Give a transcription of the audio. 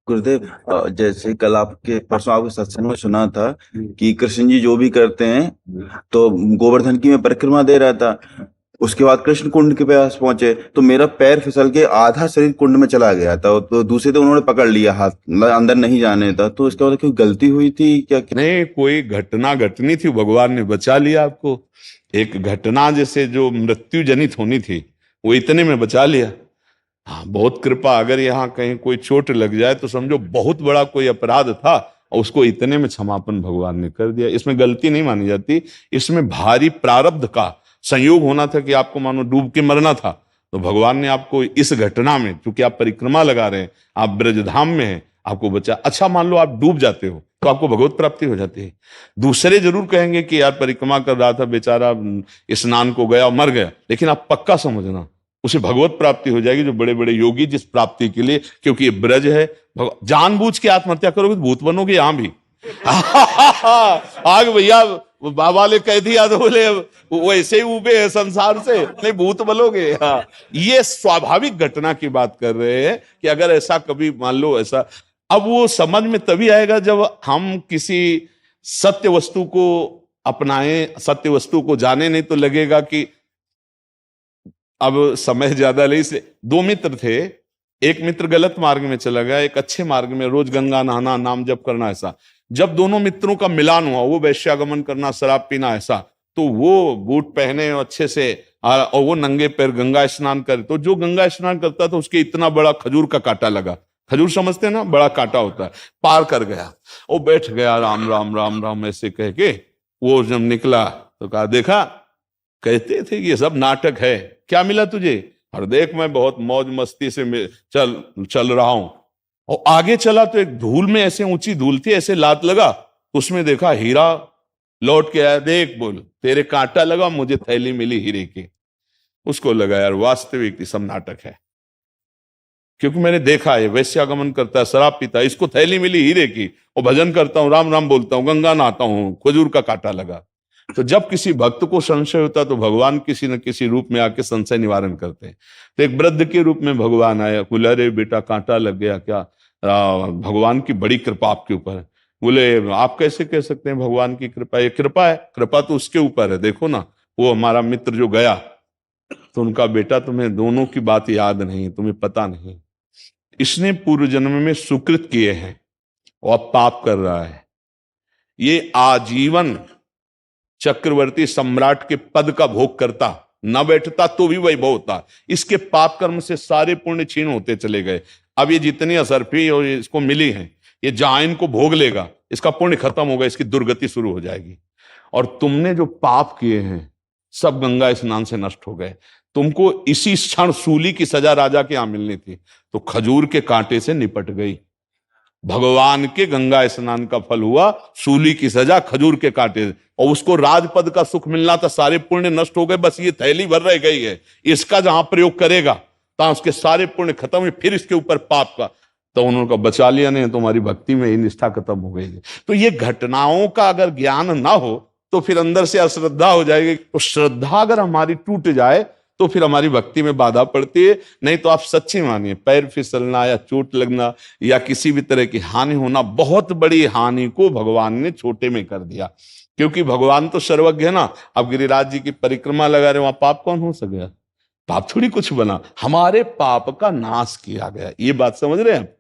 गुरुदेव, जैसे कल आपके परसों आपके सत्संग में सुना था कि कृष्ण जी जो भी करते हैं, तो गोवर्धन की मैं परिक्रमा दे रहा था। उसके बाद कृष्ण कुंड के पास पहुंचे तो मेरा पैर फिसल के आधा शरीर कुंड में चला गया था, तो दूसरे तो उन्होंने पकड़ लिया हाथ, मतलब अंदर नहीं जाने था। तो इसका मतलब क्यों गलती हुई थी क्या, क्या? नहीं, कोई घटना घटनी थी, भगवान ने बचा लिया आपको। एक घटना जैसे जो मृत्यु जनित होनी थी, वो इतने में बचा लिया। हाँ, बहुत कृपा। अगर यहाँ कहीं कोई चोट लग जाए तो समझो बहुत बड़ा कोई अपराध था और उसको इतने में क्षमापन भगवान ने कर दिया। इसमें गलती नहीं मानी जाती, इसमें भारी प्रारब्ध का संयोग होना था कि आपको मानो डूब के मरना था, तो भगवान ने आपको इस घटना में, क्योंकि आप परिक्रमा लगा रहे हैं, आप ब्रजधाम में हैं, आपको बचा। अच्छा, मान लो आप डूब जाते हो तो आपको भगवत प्राप्ति हो जाती है। दूसरे जरूर कहेंगे कि यार परिक्रमा कर रहा था बेचारा, स्नान को गया और मर गया, लेकिन आप पक्का समझना उसे भगवत प्राप्ति हो जाएगी। जो बड़े बड़े योगी जिस प्राप्ति के लिए, क्योंकि ये ब्रज है, जानबूझ के आत्महत्या करोगे तो भूत बनोगे यहां भी। आग भैया, बाबा ने कह दिया तो बोले वो ऐसे ही उबे है संसार से, नहीं भूत बनोगे। हाँ, ये स्वाभाविक घटना की बात कर रहे हैं कि अगर ऐसा कभी मान लो ऐसा, अब वो समझ में तभी आएगा जब हम किसी सत्य वस्तु को अपनाएं, सत्य वस्तु को जाने। नहीं तो लगेगा कि अब समय ज्यादा नहीं से। दो मित्र थे, एक मित्र गलत मार्ग में चला गया, एक अच्छे मार्ग में, रोज गंगा नहाना, नाम जप करना, ऐसा। जब दोनों मित्रों का मिलान हुआ, वो वैश्यागमन करना, शराब पीना, ऐसा, तो वो बूट पहने अच्छे से और वो नंगे पैर गंगा स्नान करे, तो जो गंगा स्नान करता था उसके इतना बड़ा खजूर का कांटा लगा। खजूर समझते हैं ना, बड़ा कांटा होता है। पार कर गया, वो बैठ गया, राम राम राम राम ऐसे कह के। वो जब निकला तो कहा, देखा कहते थे कि ये सब नाटक है, क्या मिला तुझे? और देख मैं बहुत मौज मस्ती से चल चल रहा हूं। और आगे चला तो एक धूल में, ऐसे ऊंची धूल थी, ऐसे लात लगा, उसमें देखा हीरा। लौट के आया, देख बोल तेरे कांटा लगा, मुझे थैली मिली हीरे की। उसको लगा यार वास्तविक सब नाटक है, क्योंकि मैंने देखा है वैश्यागमन करता है, शराब पीता है, इसको थैली मिली हीरे की, और भजन करता हूं, राम राम बोलता हूं, गंगा नहाता हूं, खजूर का कांटा लगा। तो जब किसी भक्त को संशय होता है तो भगवान किसी न किसी रूप में आके संशय निवारण करते हैं। तो एक वृद्ध के रूप में भगवान आया, बोले अरे बेटा कांटा लग गया क्या? भगवान की बड़ी कृपा आपके ऊपर है। बोले आप कैसे कह सकते हैं भगवान की कृपा? ये कृपा है, कृपा तो उसके ऊपर है। देखो ना, वो हमारा मित्र जो गया, तो उनका बेटा, तुम्हें दोनों की बात याद नहीं, तुम्हें पता नहीं, इसने पूर्व जन्म में सुकृत किए हैं और अब पाप कर रहा है। ये आजीवन चक्रवर्ती सम्राट के पद का भोग करता, न बैठता तो भी वैभव होता। इसके पाप कर्म से सारे पुण्य क्षीण होते चले गए। अब ये जितनी असरफी और इसको मिली है, ये जहां इनको भोग लेगा, इसका पुण्य खत्म होगा, इसकी दुर्गति शुरू हो जाएगी। और तुमने जो पाप किए हैं सब गंगा स्नान से नष्ट हो गए। तुमको इसी क्षण सूली की सजा राजा के यहां मिलनी थी, तो खजूर के कांटे से निपट गई। भगवान के गंगा स्नान का फल हुआ सूली की सजा खजूर के कांटे, और उसको राजपद का सुख मिलना था, सारे पुण्य नष्ट हो गए, बस ये थैली भर रह गई है। इसका जहां प्रयोग करेगा तो उसके सारे पुण्य खत्म हुए, फिर इसके ऊपर पाप का, तो उन्होंने बचा लिया, नहीं तुम्हारी भक्ति में ही निष्ठा खत्म हो गई है। तो ये घटनाओं का अगर ज्ञान ना हो तो फिर अंदर से अश्रद्धा हो जाएगी। तो श्रद्धा अगर हमारी टूट जाए तो फिर हमारी भक्ति में बाधा पड़ती है। नहीं तो आप सच्ची मानिए, पैर फिसलना या चोट लगना या किसी भी तरह की हानि होना, बहुत बड़ी हानि को भगवान ने छोटे में कर दिया। क्योंकि भगवान तो सर्वज्ञ है ना। अब गिरिराज जी की परिक्रमा लगा रहे, वहां पाप कौन हो सकेगा? पाप थोड़ी कुछ बना, हमारे पाप का नाश किया गया। ये बात समझ रहे हैं आप?